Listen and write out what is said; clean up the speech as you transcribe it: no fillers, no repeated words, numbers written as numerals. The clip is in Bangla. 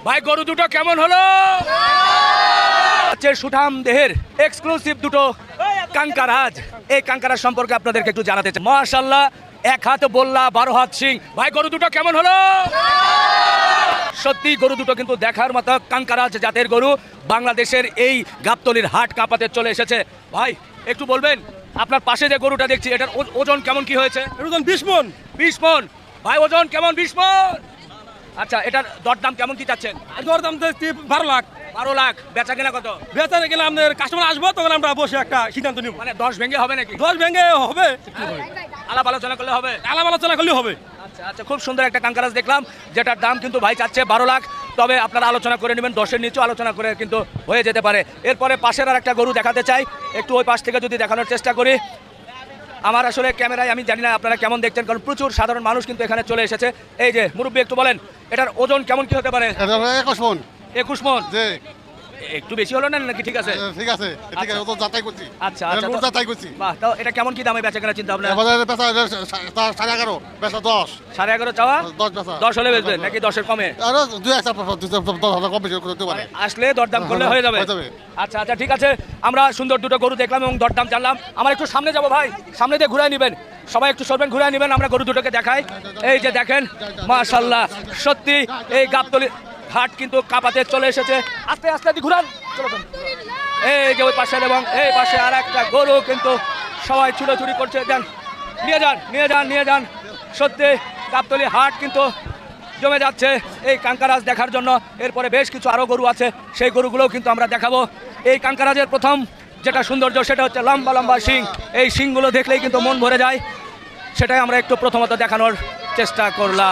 ভাই গরু দুটো কেমন হলো? সুঠাম দেহের এক্সক্লুসিভ দুটো কাঙ্কারাজ, এই কাঙ্কারাজ সম্পর্কে আপনাদেরকে একটু জানাতে চাই। মাশাআল্লাহ, এক হাত বললা 12 হাত সিং। ভাই গরু দুটো কেমন হলো? সত্যি গরু দুটো কিন্তু দেখার মতো কাঙ্কারাজ জাতের গরু। বাংলাদেশের এই গাবতলীর হাট কাঁপাতে চলে এসেছে। ভাই একটু বলবেন, আপনার পাশে যে গরুটা দেখছি এটার ওজন কেমন কি হয়েছে? ওজন 20 মণ। 20 মণ। ভাই ওজন কেমন? 20 মণ। আচ্ছা, এটার দরদাম কেমন কি চাচ্ছেন? দরদাম 12 লাখ। 12 লাখ। বেচা কেনা কত? বেচা গেলে আমাদের কাস্টমার আসবো, তখন আমরা বসে একটা সিদ্ধান্ত নিব। মানে 10 ভেঙে হবে নাকি? 10 ভেঙে হবে, আলাপ আলোচনা করলে হবে? আলাপ আলোচনা করলে হবে। আচ্ছা আচ্ছা, খুব সুন্দর একটা কাঙ্কারাজ দেখলাম, যেটার দাম কিন্তু ভাই চাচ্ছে 12 লাখ। তবে আপনারা আলোচনা করে নেবেন, 10-এর নিচেও আলোচনা করে কিন্তু হয়ে যেতে পারে। এরপরে পাশের আর একটা গরু দেখাতে চাই, একটু ওই পাশ থেকে যদি দেখানোর চেষ্টা করি। আমার আসলে ক্যামেরায় আমি জানি না আপনারা কেমন দেখছেন, কারণ প্রচুর সাধারণ মানুষ কিন্তু এখানে চলে এসেছে। এই যে মুরব্বী, একটু বলেন এটার ওজন কেমন কি হতে পারে? 21 মণ। 21 মণ। জি, একটু বেশি হলো না নাকি? ঠিক আছে ঠিক আছে, ঠিক আছে, ও তো যাচাই করছি। আচ্ছা আচ্ছা, এটা যাচাই করছি। বাহ, তাও এটা কেমন কি দামে বেচা কেনা চিন্তা ভাবনা? এবারে বেচা 11.5, বেচা 10। 11.5 চাওয়া? 10 বেচা। 10 হলে বেচবেন নাকি 10-এর কমে? আরো 2-1 কম বেশি করতে পারে। আসলে দরদাম করলে হয়ে যাবে। আচ্ছা আচ্ছা, ঠিক আছে। আমরা সুন্দর দুটো গরু দেখলাম এবং দরদাম জানলাম। আমার একটু সামনে যাব ভাই, সামনে দিয়ে ঘুরায় নেবেন, সবাই একটু সরবেন, ঘুরায় নেবেন। আমরা গরু দুটোকে দেখাই। এই যে দেখেন, মাশাআল্লাহ, সত্যি এই গাবতলী হাট কিন্তু কাঁপাতে চলে এসেছে। আস্তে আস্তে ঘুরান, চলো। এই যে ওই পাশে এবং এই পাশে আর একটা গরু কিন্তু সবাই ছুটোছুটি করছে। যান, নিয়ে যান, নিয়ে যান, নিয়ে যান। সত্যি গাবতলী হাট কিন্তু জমে যাচ্ছে এই কাঙ্কারাজ দেখার জন্য। এরপরে বেশ কিছু আরও গরু আছে, সেই গরুগুলোও কিন্তু আমরা দেখাবো। এই কাঙ্কারাজের প্রথম যেটা সৌন্দর্য সেটা হচ্ছে লম্বা লম্বা শিং। এই শিংগুলো দেখলেই কিন্তু মন ভরে যায়, সেটাই আমরা একটু প্রথমত দেখানোর চেষ্টা করলাম।